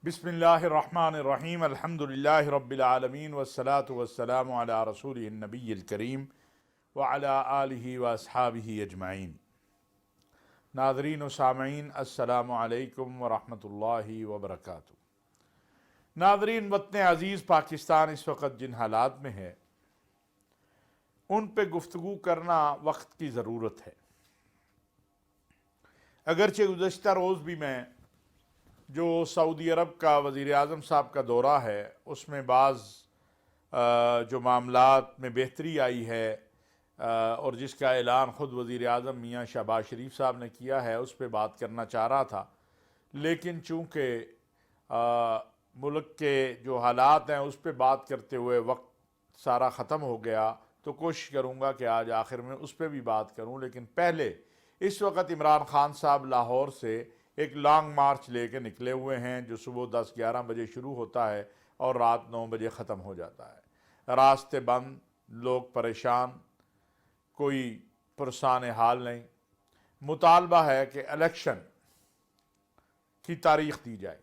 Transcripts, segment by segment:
بسم اللہ الرحمن الرحیم الحمدللہ رب العالمین والصلاة والسلام علی رسولہ النبی الکریم وعلی آلہ واصحابہ اجمعین۔ ناظرین و سامعین السلام علیکم ورحمۃ اللہ وبرکاتہ۔ ناظرین، وطن عزیز پاکستان اس وقت جن حالات میں ہے ان پہ گفتگو کرنا وقت کی ضرورت ہے۔ اگرچہ گزشتہ روز بھی میں جو سعودی عرب کا وزیر اعظم صاحب کا دورہ ہے اس میں بعض جو معاملات میں بہتری آئی ہے اور جس کا اعلان خود وزیر اعظم میاں شہباز شریف صاحب نے کیا ہے اس پہ بات کرنا چاہ رہا تھا، لیکن چونکہ ملک کے جو حالات ہیں اس پہ بات کرتے ہوئے وقت سارا ختم ہو گیا، تو کوشش کروں گا کہ آج آخر میں اس پہ بھی بات کروں۔ لیکن پہلے اس وقت عمران خان صاحب لاہور سے ایک لانگ مارچ لے کے نکلے ہوئے ہیں جو صبح 10-11 بجے شروع ہوتا ہے اور رات 9 بجے ختم ہو جاتا ہے۔ راستے بند، لوگ پریشان، کوئی پرسان حال نہیں۔ مطالبہ ہے کہ الیکشن کی تاریخ دی جائے۔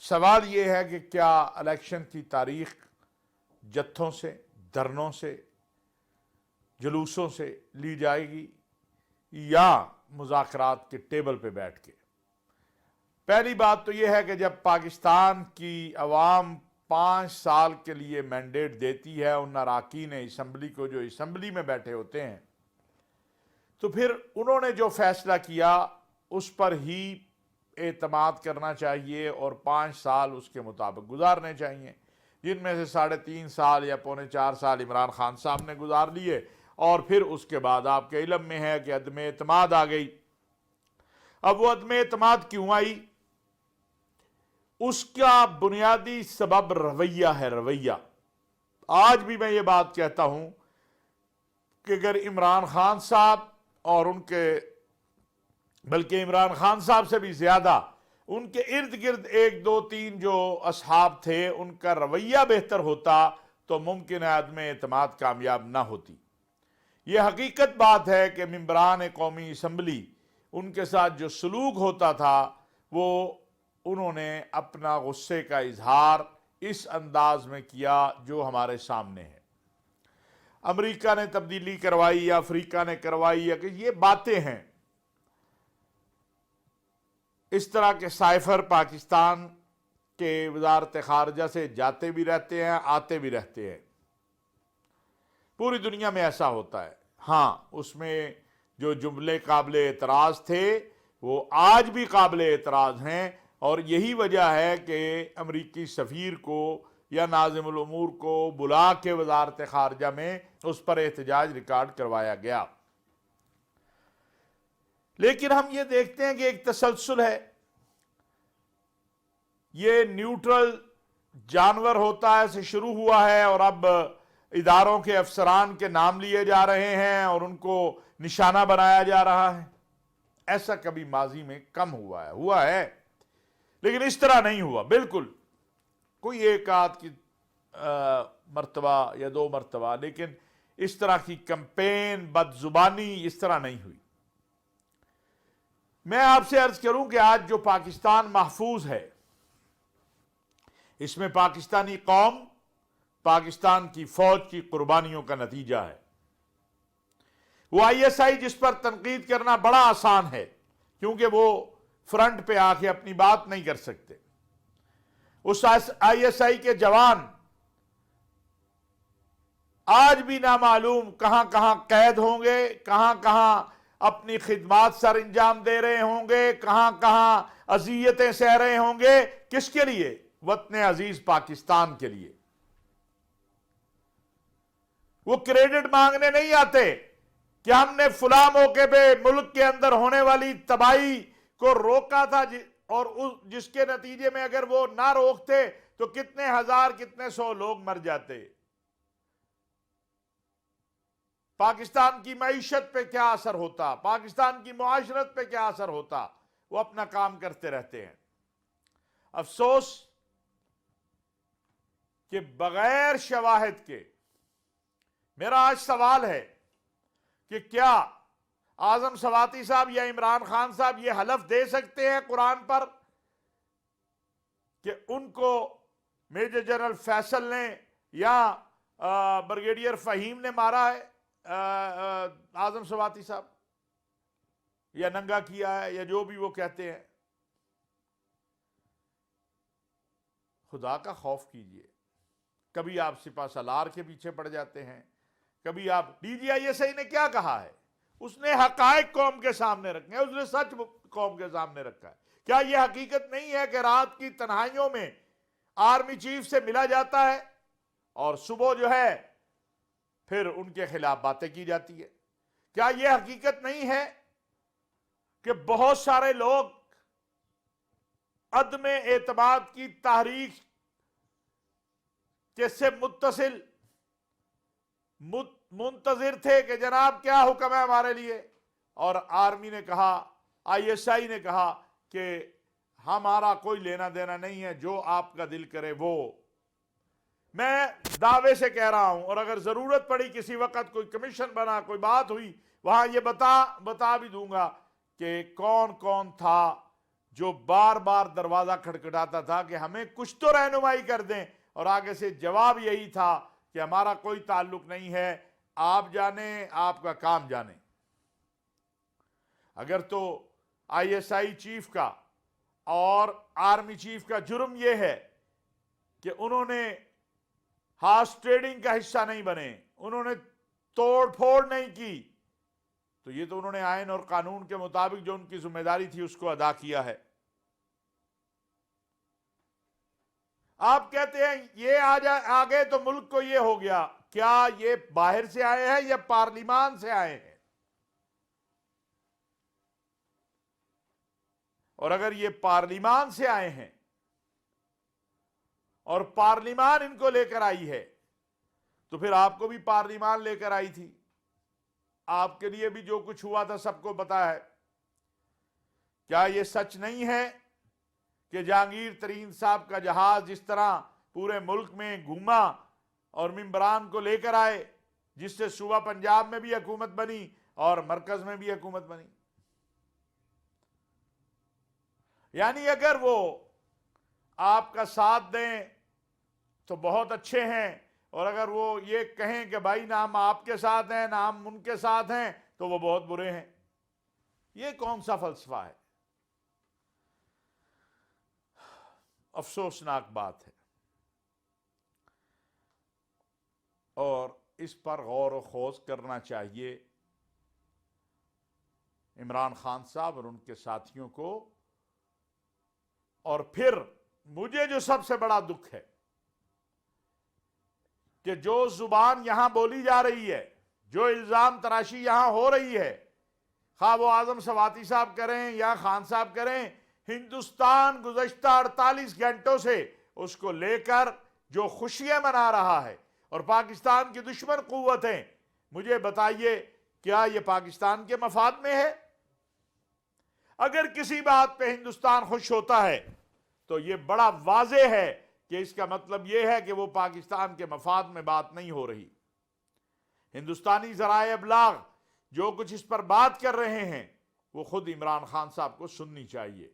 سوال یہ ہے کہ کیا الیکشن کی تاریخ جتھوں سے، دھرنوں سے، جلوسوں سے لی جائے گی یا مذاکرات کے ٹیبل پہ بیٹھ کے؟ پہلی بات تو یہ ہے کہ جب پاکستان کی عوام 5 سال کے لیے مینڈیٹ دیتی ہے ان اراکین اسمبلی کو جو اسمبلی میں بیٹھے ہوتے ہیں، تو پھر انہوں نے جو فیصلہ کیا اس پر ہی اعتماد کرنا چاہیے اور 5 سال اس کے مطابق گزارنے چاہیے، جن میں سے 3.5 سال یا 3.25 سال عمران خان صاحب نے گزار لیے، اور پھر اس کے بعد آپ کے علم میں ہے کہ عدم اعتماد آ گئی۔ اب وہ عدم اعتماد کیوں آئی؟ اس کا بنیادی سبب رویہ ہے، رویہ۔ آج بھی میں یہ بات کہتا ہوں کہ اگر عمران خان صاحب اور ان کے، بلکہ عمران خان صاحب سے بھی زیادہ ان کے ارد گرد 1 2 3 جو اصحاب تھے ان کا رویہ بہتر ہوتا تو ممکن ہے عدم اعتماد کامیاب نہ ہوتی۔ یہ حقیقت بات ہے کہ ممبران قومی اسمبلی ان کے ساتھ جو سلوک ہوتا تھا وہ انہوں نے اپنا غصے کا اظہار اس انداز میں کیا جو ہمارے سامنے ہے۔ امریکہ نے تبدیلی کروائی یا افریقہ نے کروائی، یا کہ یہ باتیں ہیں۔ اس طرح کے سائفر پاکستان کے وزارت خارجہ سے جاتے بھی رہتے ہیں، آتے بھی رہتے ہیں، پوری دنیا میں ایسا ہوتا ہے۔ ہاں، اس میں جو جملے قابل اعتراض تھے وہ آج بھی قابل اعتراض ہیں، اور یہی وجہ ہے کہ امریکی سفیر کو یا ناظم الامور کو بلا کے وزارت خارجہ میں اس پر احتجاج ریکارڈ کروایا گیا۔ لیکن ہم یہ دیکھتے ہیں کہ ایک تسلسل ہے۔ یہ نیوٹرل جانور ہوتا ہے سے شروع ہوا ہے، اور اب اداروں کے افسران کے نام لیے جا رہے ہیں اور ان کو نشانہ بنایا جا رہا ہے۔ ایسا کبھی ماضی میں کم ہوا ہے لیکن اس طرح نہیں ہوا۔ بالکل کوئی 1 کی مرتبہ یا 2 مرتبہ، لیکن اس طرح کی کمپین، بد زبانی اس طرح نہیں ہوئی۔ میں آپ سے عرض کروں کہ آج جو پاکستان محفوظ ہے اس میں پاکستانی قوم، پاکستان کی فوج کی قربانیوں کا نتیجہ ہے۔ وہ ISI جس پر تنقید کرنا بڑا آسان ہے کیونکہ وہ فرنٹ پہ آ کے اپنی بات نہیں کر سکتے، اس ISI کے جوان آج بھی نامعلوم کہاں کہاں قید ہوں گے، کہاں کہاں اپنی خدمات سر انجام دے رہے ہوں گے، کہاں کہاں اذیتیں سہ رہے ہوں گے۔ کس کے لیے؟ وطن عزیز پاکستان کے لیے۔ وہ کریڈٹ مانگنے نہیں آتے کہ ہم نے فلاں موقع پہ ملک کے اندر ہونے والی تباہی کو روکا تھا، اور جس کے نتیجے میں اگر وہ نہ روکتے تو کتنے ہزار، کتنے 100 لوگ مر جاتے۔ پاکستان کی معیشت پہ کیا اثر ہوتا، پاکستان کی معاشرت پہ کیا اثر ہوتا۔ وہ اپنا کام کرتے رہتے ہیں۔ افسوس کہ بغیر شواہد کے، میرا آج سوال ہے کہ کیا اعظم سواتی صاحب یا عمران خان صاحب یہ حلف دے سکتے ہیں قرآن پر کہ ان کو میجر جنرل فیصل نے یا بریگیڈیئر فہیم نے مارا ہے اعظم سواتی صاحب، یا ننگا کیا ہے، یا جو بھی وہ کہتے ہیں. خدا کا خوف کیجئے. کبھی آپ سپہ سالار کے پیچھے پڑ جاتے ہیں، کبھی آپ D G I S I نے کیا کہا ہے؟ اس نے حقائق قوم کے سامنے رکھے ہیں، اس نے سچ قوم کے سامنے رکھا ہے. کیا یہ حقیقت نہیں ہے کہ رات کی تنہائیوں میں آرمی چیف سے ملا جاتا ہے اور صبح جو ہے پھر ان کے خلاف باتیں کی جاتی ہے؟ کیا یہ حقیقت نہیں ہے کہ بہت سارے لوگ عدم اعتماد کی تحریک سے متصل منتظر تھے کہ جناب کیا حکم ہے ہمارے لیے، اور آرمی نے کہا، آئی ایس آئی نے کہا کہ ہمارا کوئی لینا دینا نہیں ہے، جو آپ کا دل کرے وہ. میں دعوے سے کہہ رہا ہوں، اور اگر ضرورت پڑی کسی وقت کوئی کمیشن بنا، کوئی بات ہوئی، وہاں یہ بتا بھی دوں گا کہ کون کون تھا جو بار بار دروازہ کھٹکھٹاتا تھا کہ ہمیں کچھ تو رہنمائی کر دیں، اور آگے سے جواب یہی تھا کہ ہمارا کوئی تعلق نہیں ہے، آپ جانیں، آپ کا کام جانیں. اگر تو آئی ایس آئی چیف کا اور آرمی چیف کا جرم یہ ہے کہ انہوں نے ہارس ٹریڈنگ کا حصہ نہیں بنے، انہوں نے توڑ پھوڑ نہیں کی، تو یہ تو انہوں نے آئین اور قانون کے مطابق جو ان کی ذمہ داری تھی اس کو ادا کیا ہے. آپ کہتے ہیں یہ آگے تو ملک کو یہ ہو گیا. کیا یہ باہر سے آئے ہیں یا پارلیمان سے آئے ہیں؟ اور اگر یہ پارلیمان سے آئے ہیں اور پارلیمان ان کو لے کر آئی ہے تو پھر آپ کو بھی پارلیمان لے کر آئی تھی. آپ کے لیے بھی جو کچھ ہوا تھا سب کو پتا ہے. کیا یہ سچ نہیں ہے کہ جہانگیر ترین صاحب کا جہاز جس طرح پورے ملک میں گھوما اور ممبران کو لے کر آئے، جس سے صوبہ پنجاب میں بھی حکومت بنی اور مرکز میں بھی حکومت بنی؟ یعنی اگر وہ آپ کا ساتھ دیں تو بہت اچھے ہیں، اور اگر وہ یہ کہیں کہ بھائی نہ ہم آپ کے ساتھ ہیں نہ ہم ان کے ساتھ ہیں تو وہ بہت برے ہیں. یہ کون سا فلسفہ ہے؟ افسوسناک بات ہے، اور اس پر غور و خوض کرنا چاہیے عمران خان صاحب اور ان کے ساتھیوں کو. اور پھر مجھے جو سب سے بڑا دکھ ہے کہ جو زبان یہاں بولی جا رہی ہے، جو الزام تراشی یہاں ہو رہی ہے، خواہ وہ اعظم سواتی صاحب کریں یا خان صاحب کریں، ہندوستان گزشتہ 48 گھنٹوں سے اس کو لے کر جو خوشیاں منا رہا ہے، اور پاکستان کی دشمن قوتیں، مجھے بتائیے کیا یہ پاکستان کے مفاد میں ہے؟ اگر کسی بات پہ ہندوستان خوش ہوتا ہے تو یہ بڑا واضح ہے کہ اس کا مطلب یہ ہے کہ وہ پاکستان کے مفاد میں بات نہیں ہو رہی. ہندوستانی ذرائع ابلاغ جو کچھ اس پر بات کر رہے ہیں وہ خود عمران خان صاحب کو سننی چاہیے.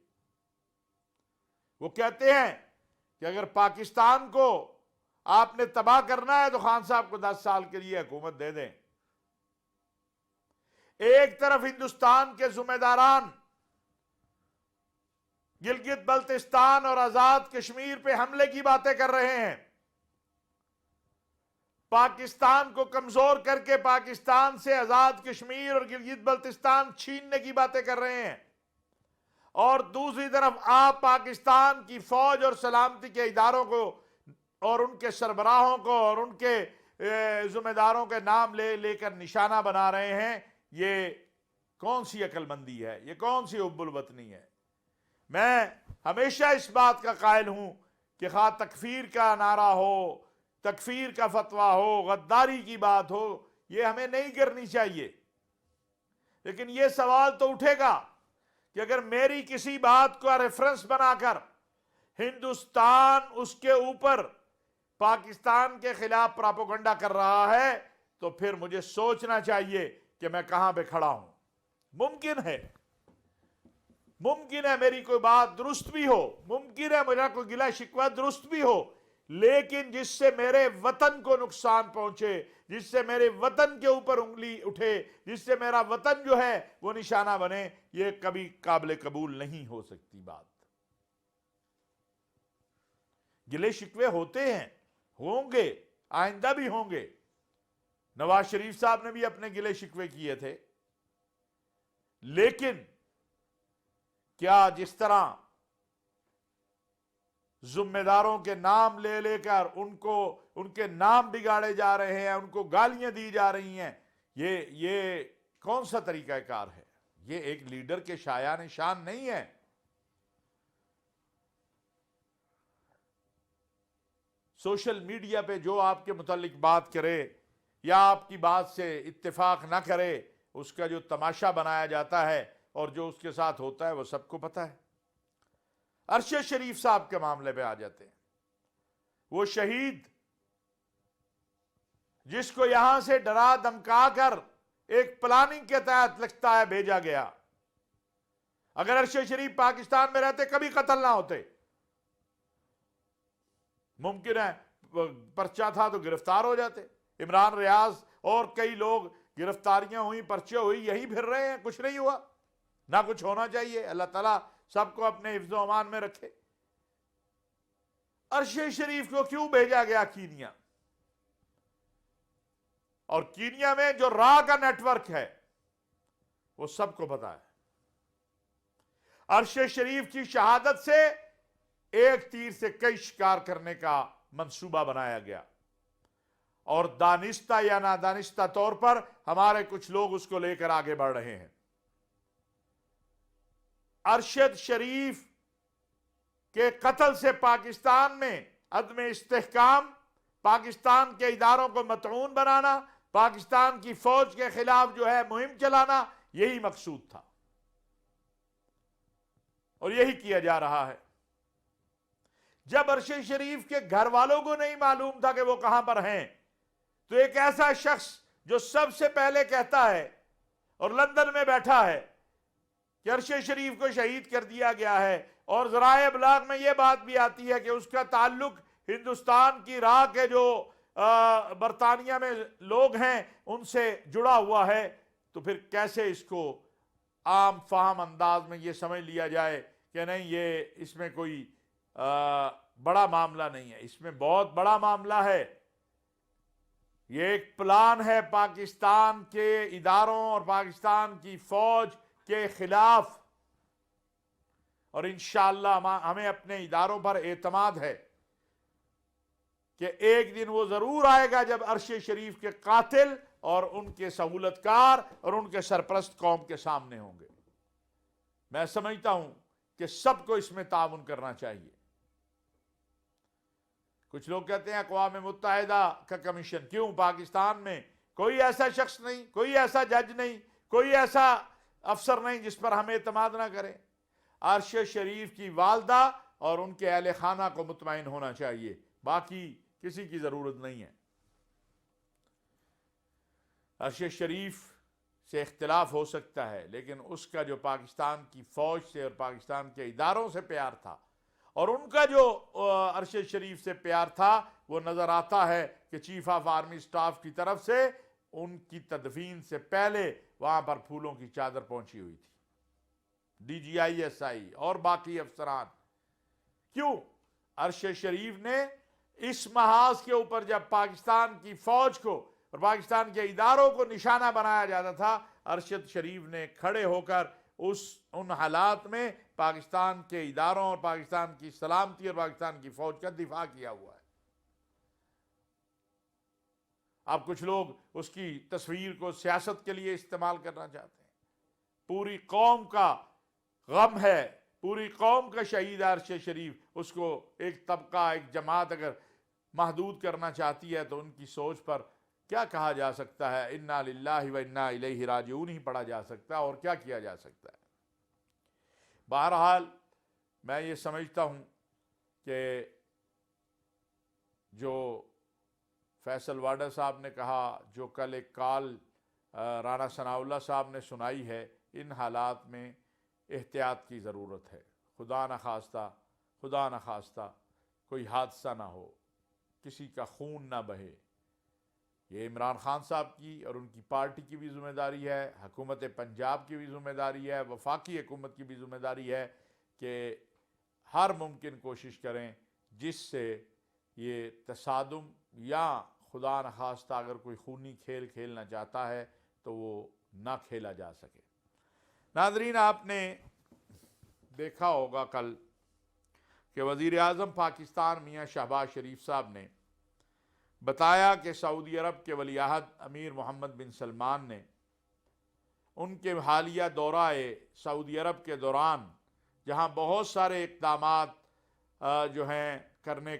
وہ کہتے ہیں کہ اگر پاکستان کو آپ نے تباہ کرنا ہے تو خان صاحب کو 10 سال کے لیے حکومت دے دیں. ایک طرف ہندوستان کے ذمہ داران گلگت بلتستان اور آزاد کشمیر پہ حملے کی باتیں کر رہے ہیں، پاکستان کو کمزور کر کے پاکستان سے آزاد کشمیر اور گلگت بلتستان چھیننے کی باتیں کر رہے ہیں، اور دوسری طرف آپ پاکستان کی فوج اور سلامتی کے اداروں کو اور ان کے سربراہوں کو اور ان کے ذمہ داروں کے نام لے کر نشانہ بنا رہے ہیں. یہ کون سی عقل مندی ہے؟ یہ کون سی حب الوطنی ہے؟ میں ہمیشہ اس بات کا قائل ہوں کہ خواہ تکفیر کا نعرہ ہو، تکفیر کا فتویٰ ہو، غداری کی بات ہو، یہ ہمیں نہیں کرنی چاہیے. لیکن یہ سوال تو اٹھے گا کہ اگر میری کسی بات کا ریفرنس بنا کر ہندوستان اس کے اوپر پاکستان کے خلاف پراپوگنڈا کر رہا ہے تو پھر مجھے سوچنا چاہیے کہ میں کہاں پہ کھڑا ہوں. ممکن ہے ممکن ہے میری کوئی بات درست بھی ہو، ممکن ہے میرا کوئی گلہ شکوہ درست بھی ہو، لیکن جس سے میرے وطن کو نقصان پہنچے، جس سے میرے وطن کے اوپر انگلی اٹھے، جس سے میرا وطن جو ہے وہ نشانہ بنے، یہ کبھی قابل قبول نہیں ہو سکتی بات۔ گلے شکوے ہوتے ہیں، ہوں گے، آئندہ بھی ہوں گے۔ نواز شریف صاحب نے بھی اپنے گلے شکوے کیے تھے، لیکن کیا جس طرح ذمہ داروں کے نام لے لے کر ان کے نام بگاڑے جا رہے ہیں، ان کو گالیاں دی جا رہی ہیں، یہ کون سا طریقہ کار ہے؟ یہ ایک لیڈر کے شایان شان نہیں ہے۔ سوشل میڈیا پہ جو آپ کے متعلق بات کرے یا آپ کی بات سے اتفاق نہ کرے، اس کا جو تماشا بنایا جاتا ہے اور جو اس کے ساتھ ہوتا ہے وہ سب کو پتہ ہے۔ ارشد شریف صاحب کے معاملے پہ آ جاتے ہیں۔ وہ شہید جس کو یہاں سے ڈرا دھمکا کر ایک پلاننگ کے تحت لگتا ہے بھیجا گیا، اگر ارشد شریف پاکستان میں رہتے کبھی قتل نہ ہوتے۔ ممکن ہے پرچہ تھا تو گرفتار ہو جاتے۔ عمران ریاض اور کئی لوگ گرفتاریاں ہوئی، پرچے ہوئی، یہی پھر رہے ہیں، کچھ نہیں ہوا، نہ کچھ ہونا چاہیے۔ اللہ تعالیٰ سب کو اپنے حفظ و امان میں رکھے۔ ارشد شریف کو کیوں بھیجا گیا کینیا؟ اور کینیا میں جو را کا نیٹ ورک ہے وہ سب کو پتا ہے۔ ارشد شریف کی شہادت سے ایک تیر سے کئی شکار کرنے کا منصوبہ بنایا گیا، اور دانستہ یا نادانستہ طور پر ہمارے کچھ لوگ اس کو لے کر آگے بڑھ رہے ہیں۔ ارشد شریف کے قتل سے پاکستان میں عدم استحکام، پاکستان کے اداروں کو مطعون بنانا، پاکستان کی فوج کے خلاف جو ہے مہم چلانا، یہی مقصود تھا اور یہی کیا جا رہا ہے۔ جب ارشد شریف کے گھر والوں کو نہیں معلوم تھا کہ وہ کہاں پر ہیں، تو ایک ایسا شخص جو سب سے پہلے کہتا ہے اور لندن میں بیٹھا ہے کہ ارشد شریف کو شہید کر دیا گیا ہے، اور ذرائع ابلاغ میں یہ بات بھی آتی ہے کہ اس کا تعلق ہندوستان کی راہ کے جو برطانیہ میں لوگ ہیں ان سے جڑا ہوا ہے، تو پھر کیسے اس کو عام فہم انداز میں یہ سمجھ لیا جائے کہ نہیں، یہ اس میں کوئی بڑا معاملہ نہیں ہے؟ اس میں بہت بڑا معاملہ ہے۔ یہ ایک پلان ہے پاکستان کے اداروں اور پاکستان کی فوج کے خلاف، اور انشاءاللہ ہمیں اپنے اداروں پر اعتماد ہے کہ ایک دن وہ ضرور آئے گا جب ارشد شریف کے قاتل اور ان کے سہولت کار اور ان کے سرپرست قوم کے سامنے ہوں گے۔ میں سمجھتا ہوں کہ سب کو اس میں تعاون کرنا چاہیے۔ کچھ لوگ کہتے ہیں اقوام متحدہ کا کمیشن، کیوں پاکستان میں کوئی ایسا شخص نہیں، کوئی ایسا جج نہیں، کوئی ایسا افسر نہیں جس پر ہم اعتماد نہ کریں؟ ارشد شریف کی والدہ اور ان کے اہل خانہ کو مطمئن ہونا چاہیے، باقی کسی کی ضرورت نہیں ہے۔ ارشد شریف سے اختلاف ہو سکتا ہے، لیکن اس کا جو پاکستان کی فوج سے اور پاکستان کے اداروں سے پیار تھا، اور ان کا جو ارشد شریف سے پیار تھا، وہ نظر آتا ہے کہ چیف آف آرمی سٹاف کی طرف سے ان کی تدفین سے پہلے وہاں پر پھولوں کی چادر پہنچی ہوئی تھی، D G I S I اور باقی افسران۔ کیوں؟ ارشد شریف نے اس محاذ کے اوپر جب پاکستان کی فوج کو اور پاکستان کے اداروں کو نشانہ بنایا جاتا تھا، ارشد شریف نے کھڑے ہو کر ان حالات میں پاکستان کے اداروں اور پاکستان کی سلامتی اور پاکستان کی فوج کا دفاع کیا ہوا ہے۔ اب کچھ لوگ اس کی تصویر کو سیاست کے لیے استعمال کرنا چاہتے ہیں۔ پوری قوم کا غم ہے، پوری قوم کا شہید ہے ارشد شریف، اس کو ایک طبقہ، ایک جماعت اگر محدود کرنا چاہتی ہے تو ان کی سوچ پر کیا کہا جا سکتا ہے؟ انا للہ و انا الیہ راجعون ہی پڑھا جا سکتا ہے، اور کیا کیا جا سکتا ہے؟ بہرحال میں یہ سمجھتا ہوں کہ جو فیصل واڈا صاحب نے کہا، جو کل ایک کال رانا ثناء اللہ صاحب نے سنائی ہے، ان حالات میں احتیاط کی ضرورت ہے. خدا نخواستہ کوئی حادثہ نہ ہو، کسی کا خون نہ بہے. یہ عمران خان صاحب کی اور ان کی پارٹی کی بھی ذمہ داری ہے، حکومت پنجاب کی بھی ذمہ داری ہے، وفاقی حکومت کی بھی ذمہ داری ہے کہ ہر ممکن کوشش کریں جس سے یہ تصادم یا خدا نخواستہ اگر کوئی خونی کھیل کھیلنا چاہتا ہے تو وہ نہ کھیلا جا سکے. ناظرین، آپ نے دیکھا ہوگا کل کہ وزیر اعظم پاکستان میاں شہباز شریف صاحب نے بتایا کہ سعودی عرب کے ولی عہد امیر محمد بن سلمان نے ان کے حالیہ دورہ سعودی عرب کے دوران جہاں بہت سارے اقدامات جو ہیں کرنے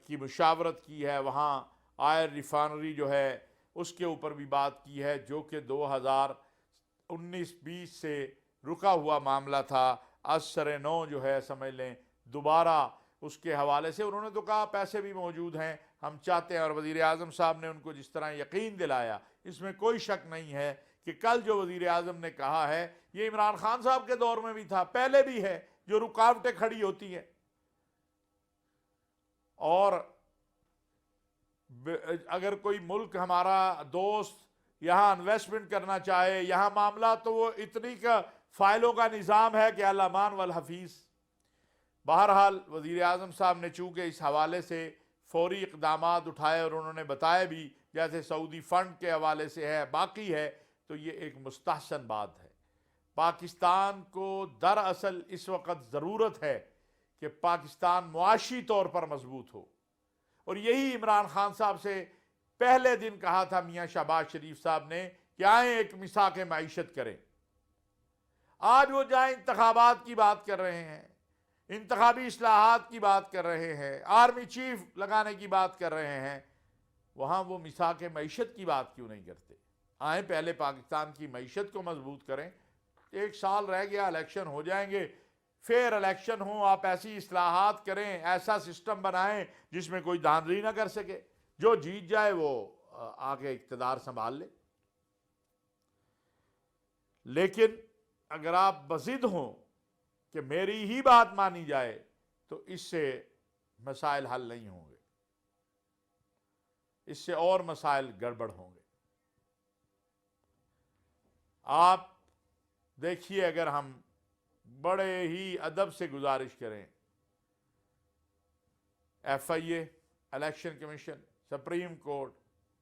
کی مشاورت کی ہے، وہاں آئل ریفائنری جو ہے اس کے اوپر بھی بات کی ہے، جو کہ 2019-20 سے رکا ہوا معاملہ تھا. از سر نو جو ہے سمجھ لیں دوبارہ اس کے حوالے سے انہوں نے تو کہا پیسے بھی موجود ہیں، ہم چاہتے ہیں، اور وزیر اعظم صاحب نے ان کو جس طرح یقین دلایا، اس میں کوئی شک نہیں ہے کہ کل جو وزیر اعظم نے کہا ہے یہ عمران خان صاحب کے دور میں بھی تھا، پہلے بھی ہے. جو رکاوٹیں کھڑی ہوتی ہیں اور اگر کوئی ملک ہمارا دوست یہاں انویسٹمنٹ کرنا چاہے یہاں معاملہ، تو وہ اتنی کا فائلوں کا نظام ہے کہ الامان والحفیظ. بہرحال وزیر اعظم صاحب نے چونکہ اس حوالے سے فوری اقدامات اٹھائے اور انہوں نے بتایا بھی جیسے سعودی فنڈ کے حوالے سے ہے، باقی ہے، تو یہ ایک مستحسن بات ہے. پاکستان کو دراصل اس وقت ضرورت ہے کہ پاکستان معاشی طور پر مضبوط ہو، اور یہی عمران خان صاحب سے پہلے دن کہا تھا میاں شہباز شریف صاحب نے کہ آئیں ایک مساق معیشت کریں. آج وہ جائیں انتخابات کی بات کر رہے ہیں، انتخابی اصلاحات کی بات کر رہے ہیں، آرمی چیف لگانے کی بات کر رہے ہیں، وہاں وہ مساق معیشت کی بات کیوں نہیں کرتے؟ آئیں پہلے پاکستان کی معیشت کو مضبوط کریں. 1 سال رہ گیا، الیکشن ہو جائیں گے، پھر الیکشن ہوں، آپ ایسی اصلاحات کریں، ایسا سسٹم بنائیں جس میں کوئی دھاندلی نہ کر سکے، جو جیت جائے وہ آگے اقتدار سنبھال لے. لیکن اگر آپ بضد ہوں کہ میری ہی بات مانی جائے تو اس سے مسائل حل نہیں ہوں گے، اس سے اور مسائل گڑبڑ ہوں گے. آپ دیکھیے، اگر ہم بڑے ہی ادب سے گزارش کریں، ایف آئی اے، الیکشن کمیشن، سپریم کورٹ،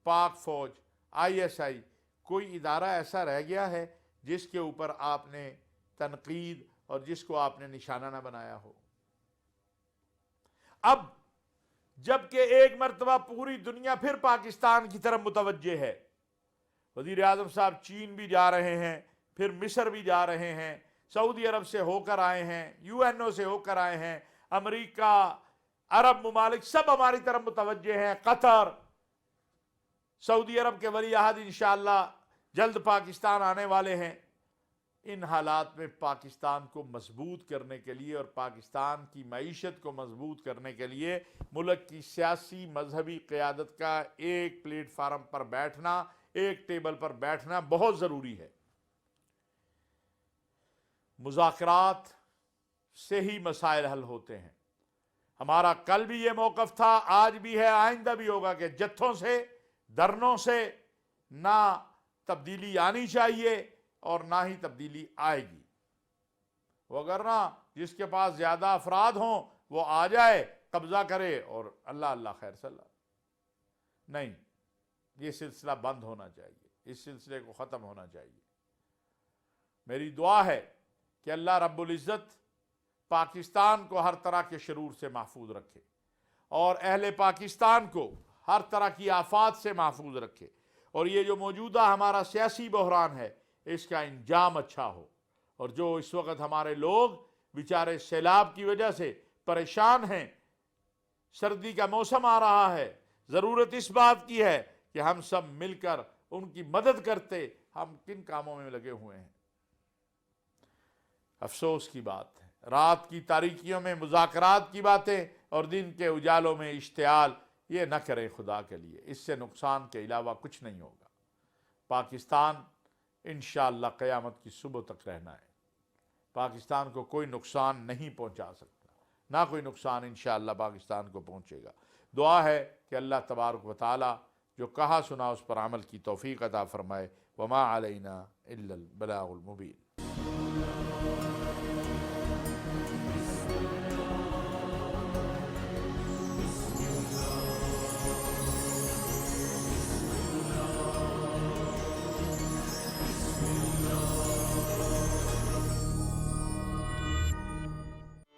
پاک فوج، آئی ایس آئی، کوئی ادارہ ایسا رہ گیا ہے جس کے اوپر آپ نے تنقید اور جس کو آپ نے نشانہ نہ بنایا ہو؟ اب جبکہ ایک مرتبہ پوری دنیا پھر پاکستان کی طرف متوجہ ہے، وزیر اعظم صاحب چین بھی جا رہے ہیں، پھر مصر بھی جا رہے ہیں، سعودی عرب سے ہو کر آئے ہیں، یو این او سے ہو کر آئے ہیں، امریکہ، عرب ممالک سب ہماری طرف متوجہ ہیں، قطر، سعودی عرب کے ولی عہد انشاءاللہ جلد پاکستان آنے والے ہیں. ان حالات میں پاکستان کو مضبوط کرنے کے لیے اور پاکستان کی معیشت کو مضبوط کرنے کے لیے ملک کی سیاسی مذہبی قیادت کا ایک پلیٹ فارم پر بیٹھنا، ایک ٹیبل پر بیٹھنا بہت ضروری ہے. مذاکرات سے ہی مسائل حل ہوتے ہیں. ہمارا کل بھی یہ موقف تھا، آج بھی ہے، آئندہ بھی ہوگا کہ جتھوں سے، دھرنوں سے نہ تبدیلی آنی چاہیے اور نہ ہی تبدیلی آئے گی. وگرنہ جس کے پاس زیادہ افراد ہوں وہ آ جائے، قبضہ کرے اور اللہ اللہ خیر صلی اللہ. نہیں، یہ سلسلہ بند ہونا چاہیے، اس سلسلے کو ختم ہونا چاہیے. میری دعا ہے کہ اللہ رب العزت پاکستان کو ہر طرح کے شرور سے محفوظ رکھے اور اہل پاکستان کو ہر طرح کی آفات سے محفوظ رکھے، اور یہ جو موجودہ ہمارا سیاسی بحران ہے اس کا انجام اچھا ہو. اور جو اس وقت ہمارے لوگ بیچارے سیلاب کی وجہ سے پریشان ہیں، سردی کا موسم آ رہا ہے، ضرورت اس بات کی ہے کہ ہم سب مل کر ان کی مدد کرتے. ہم کن کاموں میں لگے ہوئے ہیں؟ افسوس کی بات ہے، رات کی تاریکیوں میں مذاکرات کی باتیں اور دن کے اجالوں میں اشتعال، یہ نہ کریں خدا کے لیے، اس سے نقصان کے علاوہ کچھ نہیں ہوگا. پاکستان انشاءاللہ قیامت کی صبح تک رہنا ہے. پاکستان کو کوئی نقصان نہیں پہنچا سکتا، نہ کوئی نقصان انشاءاللہ پاکستان کو پہنچے گا۔ دعا ہے کہ اللہ تبارک و تعالی جو کہا سنا اس پر عمل کی توفیق عطا فرمائے۔ وما علینا الا البلاغ المبین۔